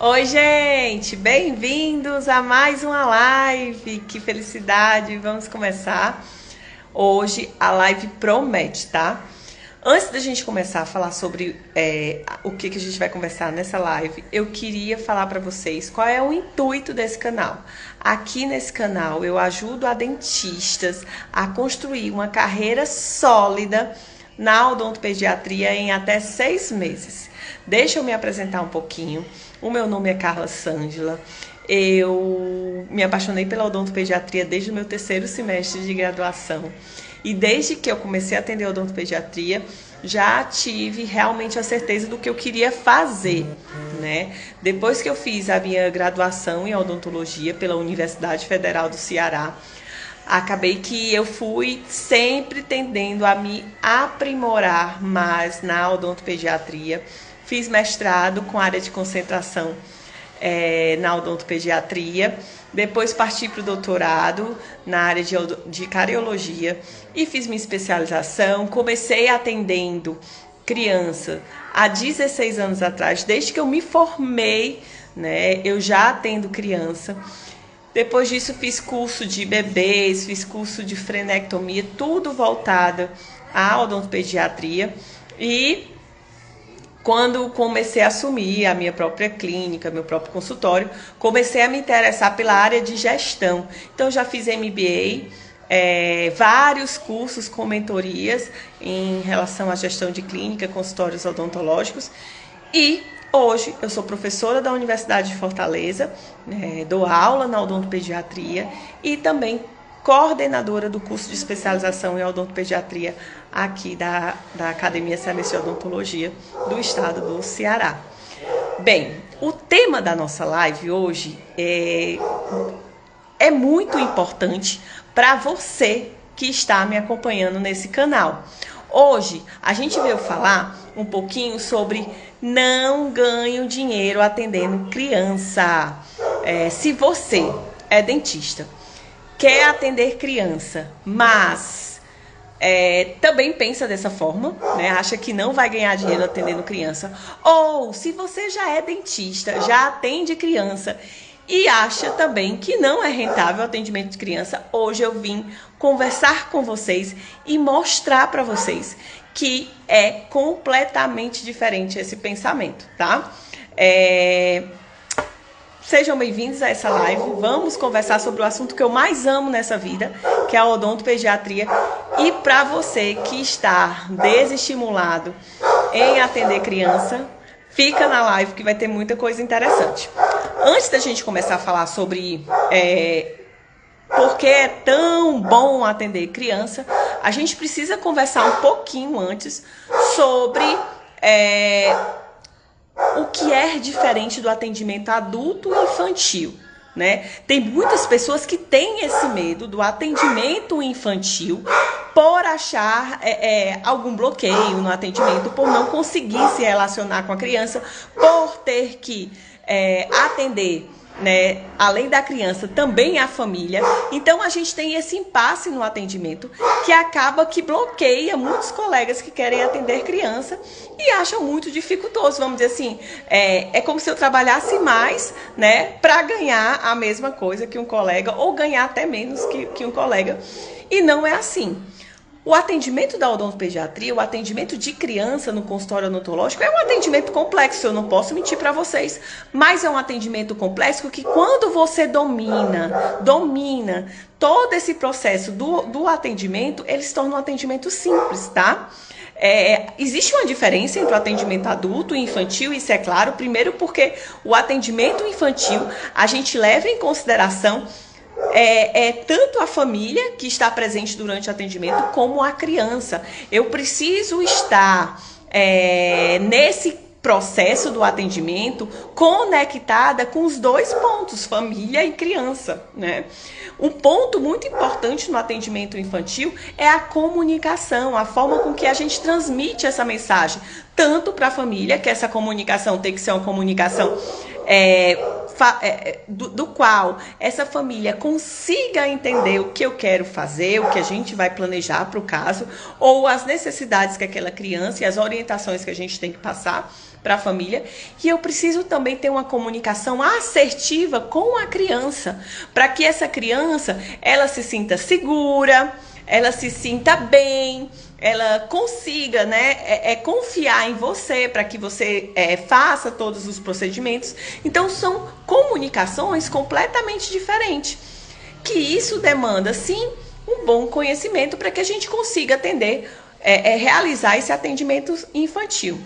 Oi, gente! Bem-vindos a mais uma live. Que felicidade! Vamos começar. Hoje a live promete, tá? Antes da gente começar a falar sobre o que a gente vai conversar nessa live, eu queria falar para vocês qual é o intuito desse canal. Aqui nesse canal eu ajudo a dentistas a construir uma carreira sólida na odontopediatria em até 6 meses. Deixa eu me apresentar um pouquinho. O meu nome é Carla Sângela. Eu me apaixonei pela odontopediatria desde o meu 3º semestre de graduação. E desde que eu comecei a atender odontopediatria, já tive realmente a certeza do que eu queria fazer, né? Depois que eu fiz a minha graduação em odontologia pela Universidade Federal do Ceará, acabei que eu fui sempre tendendo a me aprimorar mais na odontopediatria. Fiz mestrado com área de concentração na odontopediatria. Depois parti para o doutorado na área de cariologia e fiz minha especialização. Comecei atendendo criança há 16 anos atrás. Desde que eu me formei, né, eu já atendo criança. Depois disso fiz curso de bebês, fiz curso de frenectomia, tudo voltado à odontopediatria. E quando comecei a assumir a minha própria clínica, meu próprio consultório, comecei a me interessar pela área de gestão. Então, já fiz MBA, vários cursos com mentorias em relação à gestão de clínica, consultórios odontológicos. E hoje eu sou professora da Universidade de Fortaleza, dou aula na odontopediatria e também coordenadora do curso de especialização em odontopediatria aqui da Academia Cearense de Odontologia do estado do Ceará. Bem, o tema da nossa live hoje é muito importante para você que está me acompanhando nesse canal. Hoje a gente veio falar um pouquinho sobre não ganho dinheiro atendendo criança. Se você é dentista, quer atender criança, mas também pensa dessa forma, né? Acha que não vai ganhar dinheiro atendendo criança. Ou se você já é dentista, já atende criança e acha também que não é rentável o atendimento de criança, hoje eu vim conversar com vocês e mostrar para vocês que é completamente diferente esse pensamento, tá? Sejam bem-vindos a essa live. Vamos conversar sobre o assunto que eu mais amo nessa vida, que é a odontopediatria. E para você que está desestimulado em atender criança, fica na live que vai ter muita coisa interessante. Antes da gente começar a falar sobre por que é tão bom atender criança, a gente precisa conversar um pouquinho antes sobre o que é diferente do atendimento adulto e infantil, né? Tem muitas pessoas que têm esse medo do atendimento infantil por achar algum bloqueio no atendimento, por não conseguir se relacionar com a criança, por ter que atender, né, além da criança, também a família. Então a gente tem esse impasse no atendimento que acaba que bloqueia muitos colegas que querem atender criança e acham muito dificultoso, vamos dizer assim, é como se eu trabalhasse mais, né, para ganhar a mesma coisa que um colega ou ganhar até menos que um colega, e não é assim. O atendimento da odontopediatria, o atendimento de criança no consultório odontológico é um atendimento complexo, eu não posso mentir para vocês, mas é um atendimento complexo que quando você domina todo esse processo do atendimento, ele se torna um atendimento simples, tá? Existe uma diferença entre o atendimento adulto e infantil, isso é claro. Primeiro porque o atendimento infantil a gente leva em consideração tanto a família que está presente durante o atendimento como a criança. Eu preciso estar nesse processo do atendimento conectada com os dois pontos, família e criança, né? Um ponto muito importante no atendimento infantil é a comunicação, a forma com que a gente transmite essa mensagem, tanto para a família, que essa comunicação tem que ser uma comunicação do qual essa família consiga entender o que eu quero fazer, o que a gente vai planejar para o caso, ou as necessidades que aquela criança e as orientações que a gente tem que passar, para a família, e eu preciso também ter uma comunicação assertiva com a criança, para que essa criança, ela se sinta segura, ela se sinta bem, ela consiga, né, confiar em você para que você faça todos os procedimentos. Então, são comunicações completamente diferentes, que isso demanda, sim, um bom conhecimento para que a gente consiga atender, realizar esse atendimento infantil.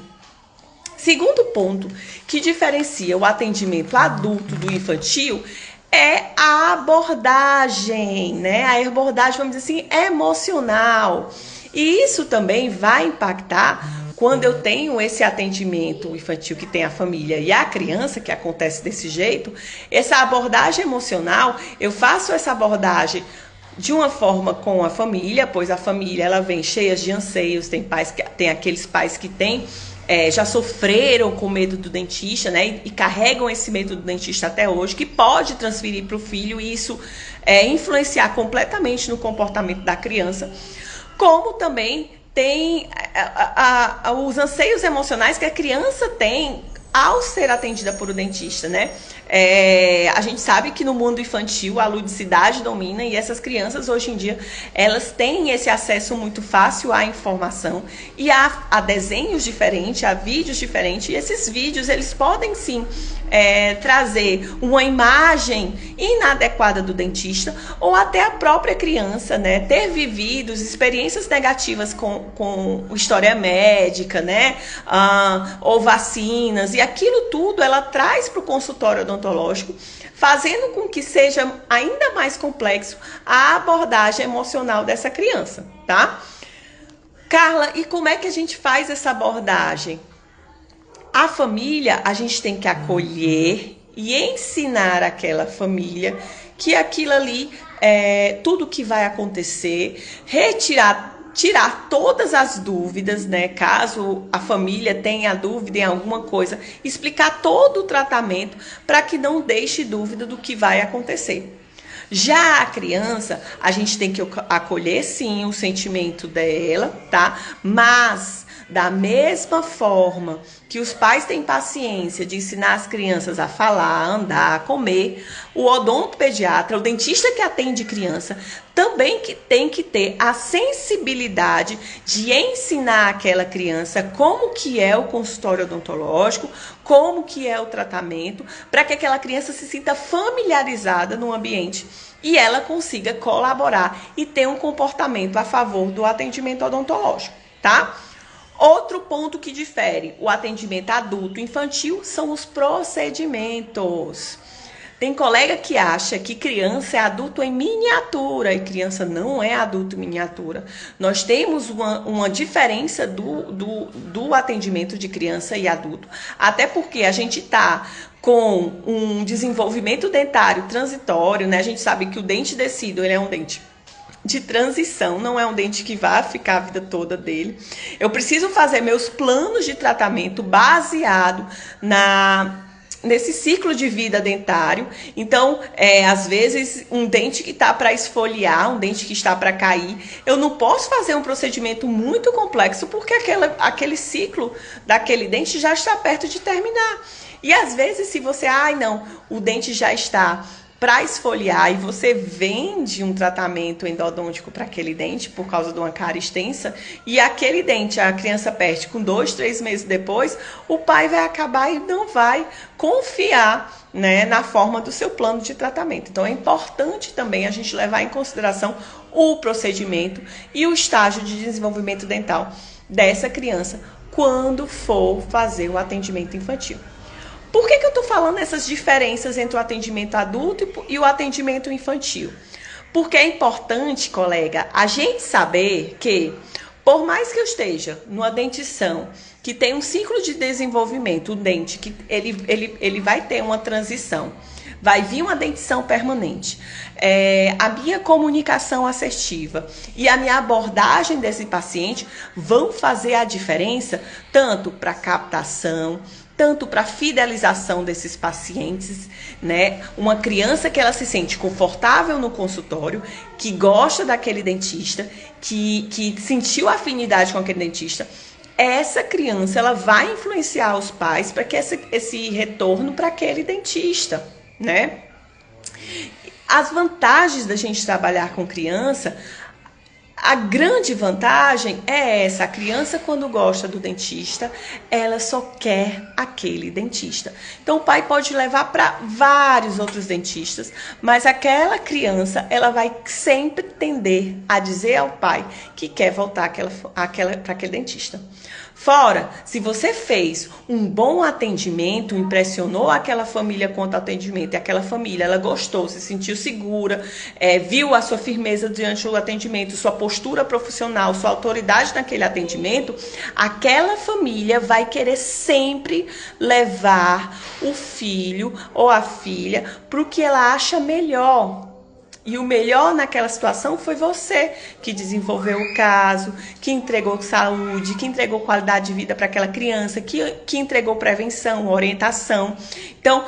Segundo ponto que diferencia o atendimento adulto do infantil é a abordagem, né? A abordagem, vamos dizer assim, emocional. E isso também vai impactar quando eu tenho esse atendimento infantil que tem a família e a criança, que acontece desse jeito. Essa abordagem emocional, eu faço essa abordagem de uma forma com a família, pois a família ela vem cheia de anseios, tem aqueles pais que já sofreram com medo do dentista, né? E carregam esse medo do dentista até hoje, que pode transferir para o filho e isso influenciar completamente no comportamento da criança. Como também tem os anseios emocionais que a criança tem ao ser atendida por o dentista, né? A gente sabe que no mundo infantil a ludicidade domina e essas crianças hoje em dia elas têm esse acesso muito fácil à informação e a desenhos diferentes, a vídeos diferentes, e esses vídeos eles podem sim trazer uma imagem inadequada do dentista ou até a própria criança, né, ter vivido experiências negativas com história médica, né, ou vacinas, e aquilo tudo ela traz para o consultório odontológico, fazendo com que seja ainda mais complexo a abordagem emocional dessa criança, tá? Carla, e como é que a gente faz essa abordagem? A família, a gente tem que acolher e ensinar aquela família que aquilo ali tudo que vai acontecer, tirar todas as dúvidas, né? Caso a família tenha dúvida em alguma coisa, explicar todo o tratamento para que não deixe dúvida do que vai acontecer. Já a criança, a gente tem que acolher sim o sentimento dela, tá? Mas da mesma forma que os pais têm paciência de ensinar as crianças a falar, a andar, a comer, o odontopediatra, o dentista que atende criança, também tem que ter a sensibilidade de ensinar aquela criança como que é o consultório odontológico, como que é o tratamento, para que aquela criança se sinta familiarizada no ambiente e ela consiga colaborar e ter um comportamento a favor do atendimento odontológico, tá? Outro ponto que difere o atendimento adulto infantil são os procedimentos. Tem colega que acha que criança é adulto em miniatura e criança não é adulto em miniatura. Nós temos uma diferença do atendimento de criança e adulto, até porque a gente está com um desenvolvimento dentário transitório, né? A gente sabe que o dente decíduo ele é um dente de transição, não é um dente que vai ficar a vida toda dele. Eu preciso fazer meus planos de tratamento baseado nesse ciclo de vida dentário. Então, às vezes, um dente que está para esfoliar, um dente que está para cair, eu não posso fazer um procedimento muito complexo porque aquele ciclo daquele dente já está perto de terminar. E às vezes, se você, o dente já está para esfoliar e você vende um tratamento endodôntico para aquele dente por causa de uma cárie extensa e aquele dente a criança perde com 2, 3 meses depois, o pai vai acabar e não vai confiar, né, na forma do seu plano de tratamento. Então é importante também a gente levar em consideração o procedimento e o estágio de desenvolvimento dental dessa criança quando for fazer o atendimento infantil. Por que eu estou falando essas diferenças entre o atendimento adulto e o atendimento infantil? Porque é importante, colega, a gente saber que, por mais que eu esteja numa dentição que tem um ciclo de desenvolvimento, o dente, que ele vai ter uma transição, vai vir uma dentição permanente, a minha comunicação assertiva e a minha abordagem desse paciente vão fazer a diferença tanto para captação, tanto para fidelização desses pacientes, né? Uma criança que ela se sente confortável no consultório, que gosta daquele dentista, que sentiu afinidade com aquele dentista, essa criança ela vai influenciar os pais para que esse retorno para aquele dentista, né? As vantagens da gente trabalhar com criança, a grande vantagem é essa: a criança, quando gosta do dentista, ela só quer aquele dentista. Então o pai pode levar para vários outros dentistas, mas aquela criança, ela vai sempre tender a dizer ao pai que quer voltar para aquele dentista. Fora, se você fez um bom atendimento, impressionou aquela família quanto ao atendimento, e aquela família, ela gostou, se sentiu segura, viu a sua firmeza diante do atendimento, sua postura profissional, sua autoridade naquele atendimento, aquela família vai querer sempre levar o filho ou a filha para o que ela acha melhor. E o melhor naquela situação foi você que desenvolveu o caso, que entregou saúde, que entregou qualidade de vida para aquela criança, que entregou prevenção, orientação. Então,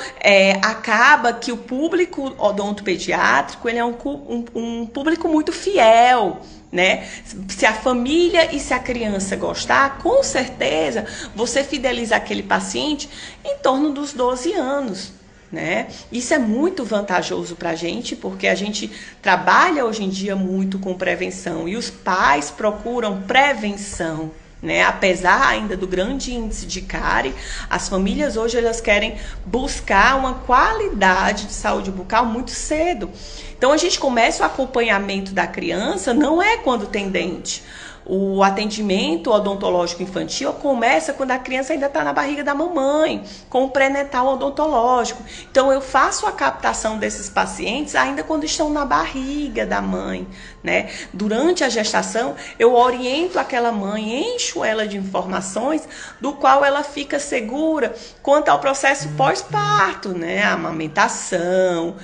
acaba que o público odontopediátrico, ele é um público muito fiel, né? Se a família e se a criança gostar, com certeza você fideliza aquele paciente em torno dos 12 anos. Né? Isso é muito vantajoso para a gente, porque a gente trabalha hoje em dia muito com prevenção e os pais procuram prevenção, né? Apesar ainda do grande índice de cárie, as famílias hoje elas querem buscar uma qualidade de saúde bucal muito cedo. Então a gente começa o acompanhamento da criança, não é quando tem dente. O atendimento odontológico infantil começa quando a criança ainda está na barriga da mamãe, com o pré-natal odontológico. Então, eu faço a captação desses pacientes ainda quando estão na barriga da mãe, né? Durante a gestação, eu oriento aquela mãe, encho ela de informações do qual ela fica segura quanto ao processo pós-parto, né? A amamentação,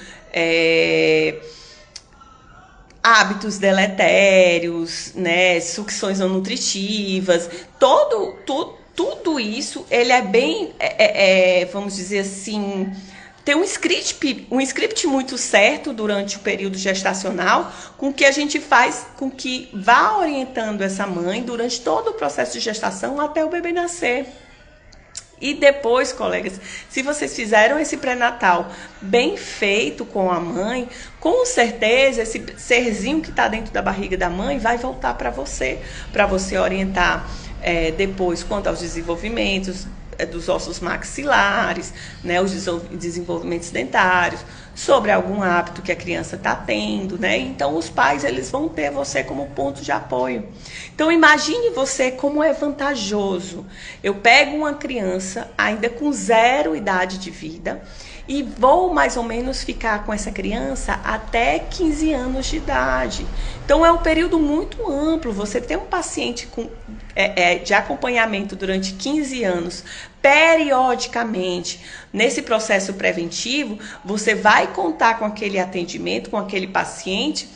hábitos deletérios, né, sucções não nutritivas, tudo isso, ele é bem, vamos dizer assim, tem um script muito certo durante o período gestacional, com que a gente faz com que vá orientando essa mãe durante todo o processo de gestação até o bebê nascer. E depois, colegas, se vocês fizeram esse pré-natal bem feito com a mãe, com certeza esse serzinho que está dentro da barriga da mãe vai voltar para você orientar depois quanto aos desenvolvimentos dos ossos maxilares, né, os desenvolvimentos dentários, sobre algum hábito que a criança está tendo, né? Então os pais eles vão ter você como ponto de apoio. Então imagine você como é vantajoso. Eu pego uma criança ainda com 0 idade de vida e vou mais ou menos ficar com essa criança até 15 anos de idade. Então é um período muito amplo. Você tem um paciente de acompanhamento durante 15 anos, periodicamente, nesse processo preventivo, você vai contar com aquele atendimento, com aquele paciente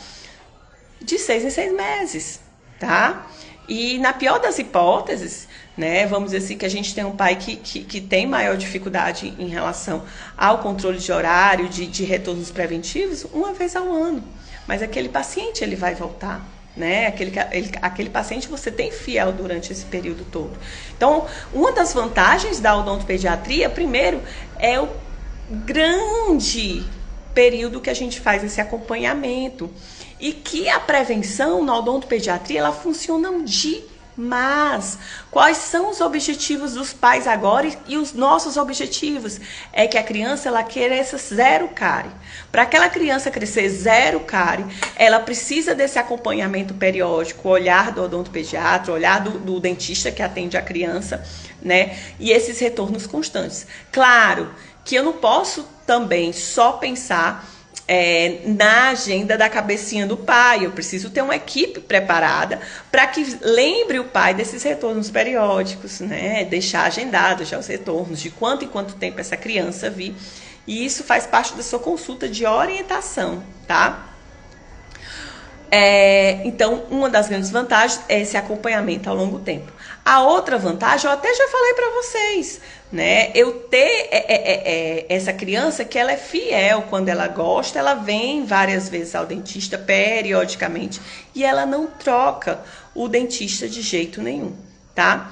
de 6 em 6 meses, tá? E na pior das hipóteses, né, vamos dizer assim, que a gente tem um pai que tem maior dificuldade em relação ao controle de horário, de retornos preventivos, uma vez ao ano. Mas aquele paciente, ele vai voltar, né? Aquele paciente você tem fiel durante esse período todo. Então, uma das vantagens da odontopediatria, primeiro, é o grande período que a gente faz esse acompanhamento. E que a prevenção na odontopediatria, ela funciona demais. Quais são os objetivos dos pais agora e os nossos objetivos? É que a criança, ela queira essa 0 cárie. Para aquela criança crescer 0 cárie, ela precisa desse acompanhamento periódico, olhar do odontopediatra, olhar do dentista que atende a criança, né? E esses retornos constantes. Claro que eu não posso também só pensar na agenda da cabecinha do pai. Eu preciso ter uma equipe preparada para que lembre o pai desses retornos periódicos, né? Deixar agendado já os retornos, de quanto em quanto tempo essa criança vir. E isso faz parte da sua consulta de orientação, tá? Então, uma das grandes vantagens é esse acompanhamento ao longo tempo. A outra vantagem, eu até já falei para vocês, né? Eu ter essa criança que ela é fiel, quando ela gosta, ela vem várias vezes ao dentista periodicamente e ela não troca o dentista de jeito nenhum, tá?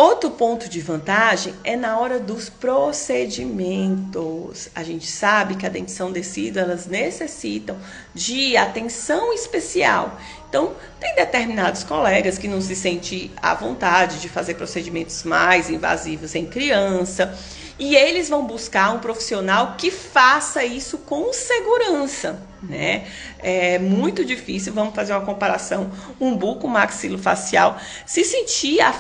Outro ponto de vantagem é na hora dos procedimentos. A gente sabe que a dentição decida, elas necessitam de atenção especial. Então, tem determinados colegas que não se sentem à vontade de fazer procedimentos mais invasivos em criança. E eles vão buscar um profissional que faça isso com segurança, né? É muito difícil, vamos fazer uma comparação, um buco-maxilofacial, se sentir à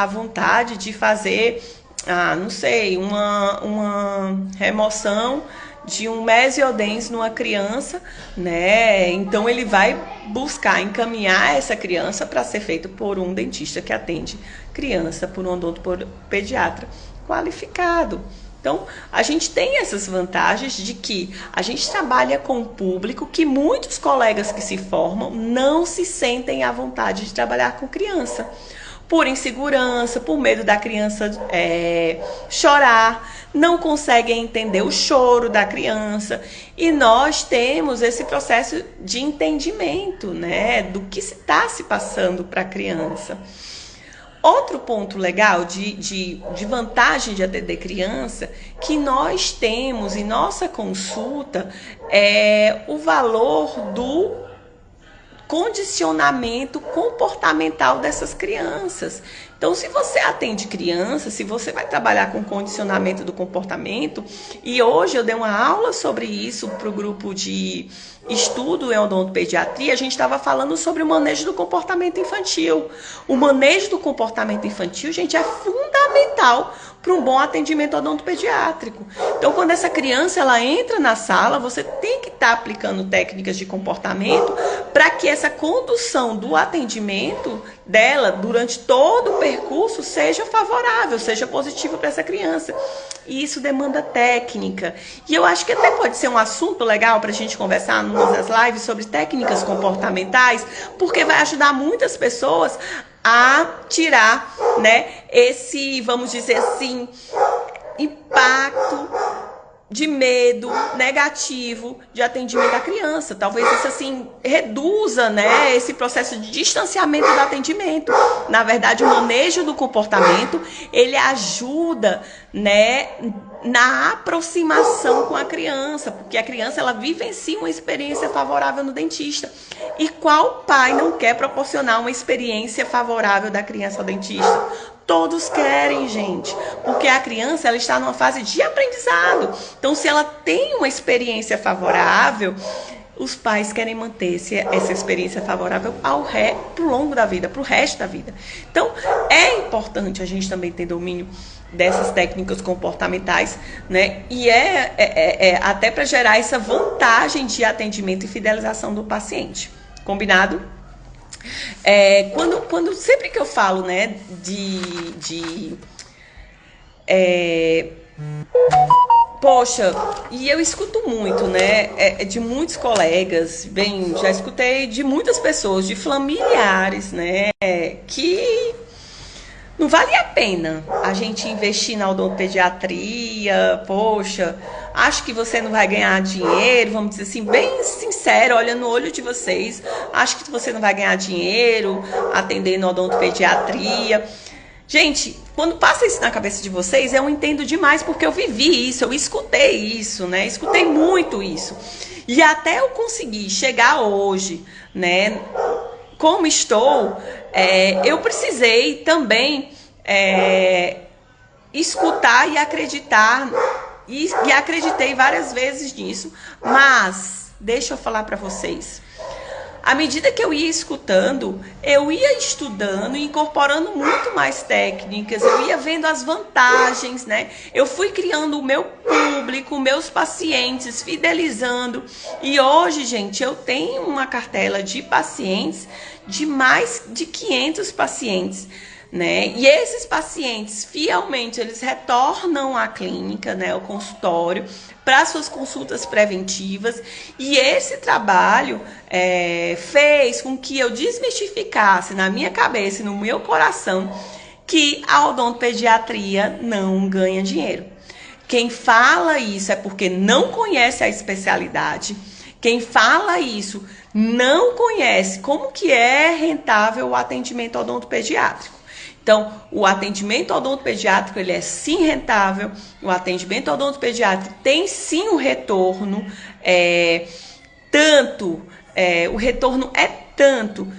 vontade de fazer, não sei, uma remoção de um mesiodens numa criança, né? Então ele vai buscar encaminhar essa criança para ser feito por um dentista que atende criança, por um odontopediatra qualificado. Então, a gente tem essas vantagens de que a gente trabalha com um público que muitos colegas que se formam não se sentem à vontade de trabalhar com criança. Por insegurança, por medo da criança chorar, não conseguem entender o choro da criança. E nós temos esse processo de entendimento, né, do que está se passando para a criança. Outro ponto legal de vantagem de atender criança que nós temos em nossa consulta é o valor do condicionamento comportamental dessas crianças. Então, se você atende criança, se você vai trabalhar com condicionamento do comportamento, e hoje eu dei uma aula sobre isso para o grupo de estudo em odontopediatria, a gente estava falando sobre o manejo do comportamento infantil. O manejo do comportamento infantil, gente, é fundamental para um bom atendimento odontopediátrico. Então, quando essa criança ela entra na sala, você tem que estar aplicando técnicas de comportamento para que essa condução do atendimento dela durante todo o percurso seja favorável, seja positivo para essa criança. E isso demanda técnica. E eu acho que até pode ser um assunto legal para a gente conversar numa das lives sobre técnicas comportamentais, porque vai ajudar muitas pessoas a tirar, né, esse, vamos dizer assim, impacto de medo negativo de atendimento à criança. Talvez isso assim reduza, né, esse processo de distanciamento do atendimento. Na verdade, o manejo do comportamento, ele ajuda, né, na aproximação com a criança, porque a criança ela vivencia uma experiência favorável no dentista. E qual pai não quer proporcionar uma experiência favorável da criança ao dentista? Todos querem, gente, porque a criança ela está numa fase de aprendizado. Então, se ela tem uma experiência favorável, os pais querem manter essa experiência favorável pro longo da vida, pro resto da vida. Então, é importante a gente também ter domínio dessas técnicas comportamentais, né? E até para gerar essa vantagem de atendimento e fidelização do paciente. Combinado? Sempre que eu falo, né, poxa, e eu escuto muito, né, de muitos colegas, já escutei de muitas pessoas, de familiares, né, que não vale a pena a gente investir na odontopediatria, poxa, acho que você não vai ganhar dinheiro, vamos dizer assim, bem sincero, olha no olho de vocês, acho que você não vai ganhar dinheiro atendendo odontopediatria. Gente, quando passa isso na cabeça de vocês, eu entendo demais, porque eu vivi isso, eu escutei isso, né? Escutei muito isso. E até eu conseguir chegar hoje, né, como estou, eu precisei também escutar e acreditar, e acreditei várias vezes nisso, mas deixa eu falar para vocês. À medida que eu ia escutando, eu ia estudando e incorporando muito mais técnicas, eu ia vendo as vantagens, né? Eu fui criando o meu público, meus pacientes, fidelizando. E hoje, gente, eu tenho uma cartela de pacientes, de mais de 500 pacientes, né? E esses pacientes, fielmente, eles retornam à clínica, né, ao consultório, para suas consultas preventivas. E esse trabalho fez com que eu desmistificasse na minha cabeça e no meu coração que a odontopediatria não ganha dinheiro. Quem fala isso é porque não conhece a especialidade. Quem fala isso não conhece como que é rentável o atendimento odontopediátrico. Então, o atendimento odontopediátrico, ele é sim rentável, o atendimento odontopediátrico tem sim o retorno, o retorno é tanto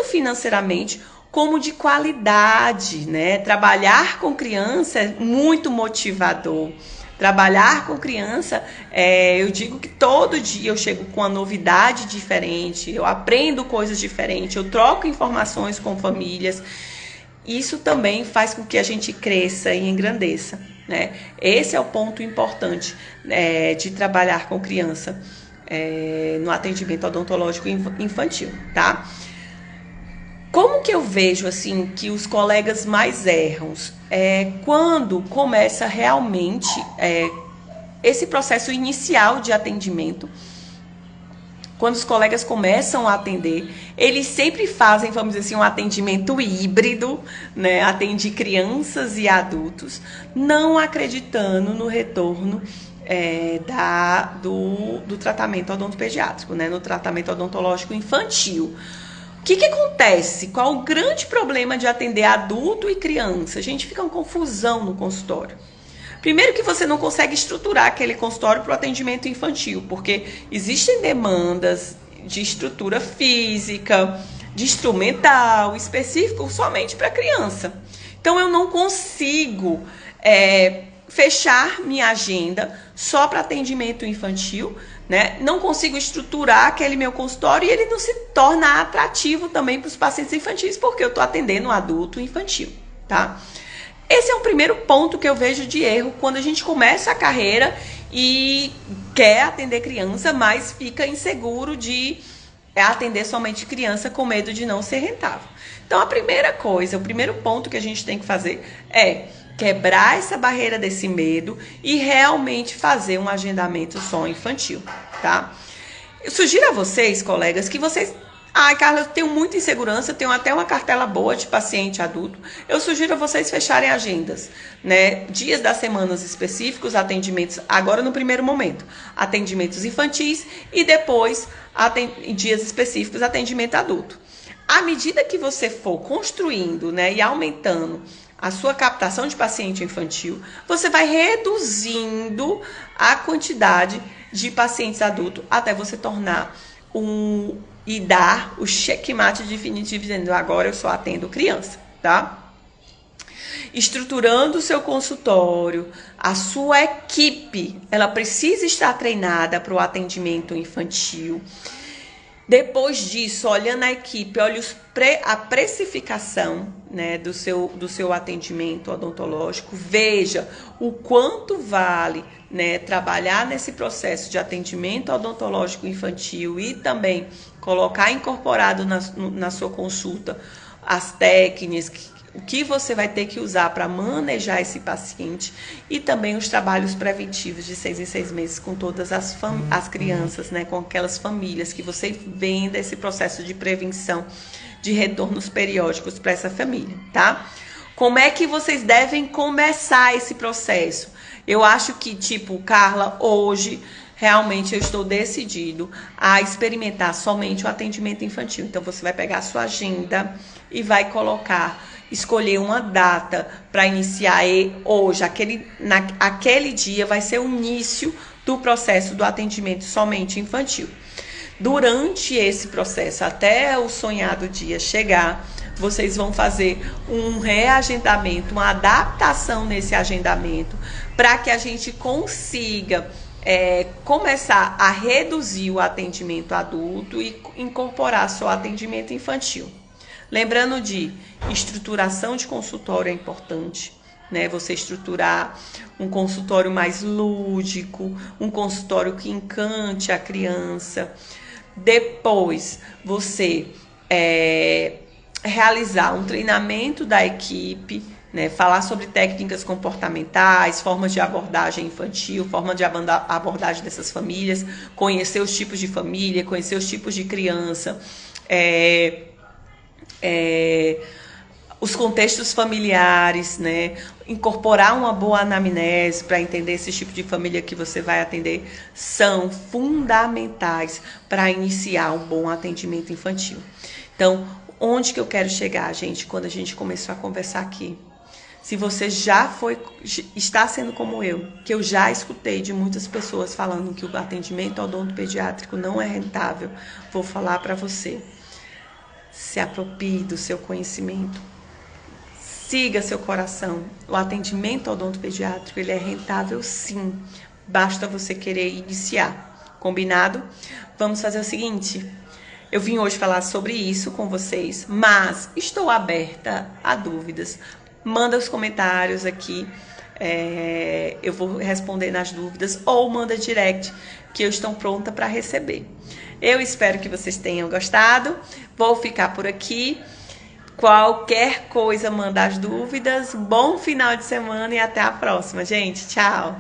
financeiramente, como de qualidade, né? Trabalhar com criança é muito motivador. Trabalhar com criança, eu digo que todo dia eu chego com uma novidade diferente, eu aprendo coisas diferentes, eu troco informações com famílias. Isso também faz com que a gente cresça e engrandeça, né? Esse é o ponto importante, de trabalhar com criança no atendimento odontológico infantil, tá? Como que eu vejo assim que os colegas mais erram? Quando começa realmente esse processo inicial de atendimento, quando os colegas começam a atender, eles sempre fazem, vamos dizer assim, um atendimento híbrido, né? Atende crianças e adultos, não acreditando no retorno do tratamento odontopediátrico, né? No tratamento odontológico infantil. O que acontece? Qual o grande problema de atender adulto e criança? A gente fica uma confusão no consultório. Primeiro que você não consegue estruturar aquele consultório para o atendimento infantil, porque existem demandas de estrutura física, de instrumental específico somente para criança. Então eu não consigo fechar minha agenda só para atendimento infantil, né? Não consigo estruturar aquele meu consultório e ele não se torna atrativo também para os pacientes infantis, porque eu estou atendendo um adulto infantil, tá? Esse é o primeiro ponto que eu vejo de erro quando a gente começa a carreira e quer atender criança, mas fica inseguro de atender somente criança com medo de não ser rentável. Então, a primeira coisa, o primeiro ponto que a gente tem que fazer é quebrar essa barreira desse medo e realmente fazer um agendamento só infantil, tá? Eu sugiro a vocês, colegas, que vocês... Carla, eu tenho muita insegurança, eu tenho até uma cartela boa de paciente adulto. Eu sugiro a vocês fecharem agendas, né? Dias das semanas específicos, atendimentos, agora no primeiro momento, atendimentos infantis e depois, dias específicos, atendimento adulto. À medida que você for construindo, né, e aumentando a sua captação de paciente infantil, você vai reduzindo a quantidade de pacientes adultos até você tornar e dar o checkmate definitivo dizendo agora eu só atendo criança, tá? Estruturando o seu consultório, a sua equipe, ela precisa estar treinada para o atendimento infantil. Depois disso, olhando a equipe, olha a precificação, né, do seu atendimento odontológico, veja o quanto vale, né, trabalhar nesse processo de atendimento odontológico infantil e também colocar incorporado na sua consulta as técnicas, o que você vai ter que usar para manejar esse paciente e também os trabalhos preventivos de 6 em 6 meses com todas as crianças, né, com aquelas famílias que você venda esse processo de prevenção de retornos periódicos para essa família, tá? Como é que vocês devem começar esse processo? Eu acho que, Carla, hoje realmente eu estou decidido a experimentar somente o atendimento infantil. Então você vai pegar a sua agenda e vai escolher uma data para iniciar hoje, aquele dia vai ser o início do processo do atendimento somente infantil. Durante esse processo, até o sonhado dia chegar, vocês vão fazer um reagendamento, uma adaptação nesse agendamento, para que a gente consiga começar a reduzir o atendimento adulto e incorporar só o atendimento infantil. Lembrando de estruturação de consultório é importante, né? Você estruturar um consultório mais lúdico, um consultório que encante a criança. Depois, você realizar um treinamento da equipe, né? Falar sobre técnicas comportamentais, formas de abordagem infantil, forma de abordagem dessas famílias, conhecer os tipos de família, conhecer os tipos de criança, os contextos familiares, né? Incorporar uma boa anamnese para entender esse tipo de família que você vai atender são fundamentais para iniciar um bom atendimento infantil. Então, Onde que eu quero chegar, gente, quando a gente começou a conversar aqui? Se você está sendo como eu, que eu já escutei de muitas pessoas falando que o atendimento odontopediátrico não é rentável, vou falar para você. Se aproprie do seu conhecimento. Siga seu coração. O atendimento odontopediátrico, ele é rentável sim. Basta você querer iniciar. Combinado? Vamos fazer o seguinte. Eu vim hoje falar sobre isso com vocês, mas estou aberta a dúvidas. Manda os comentários aqui, eu vou responder nas dúvidas, ou manda direct, que eu estou pronta para receber. Eu espero que vocês tenham gostado. Vou ficar por aqui. Qualquer coisa, manda as dúvidas. Bom final de semana e até a próxima, gente. Tchau!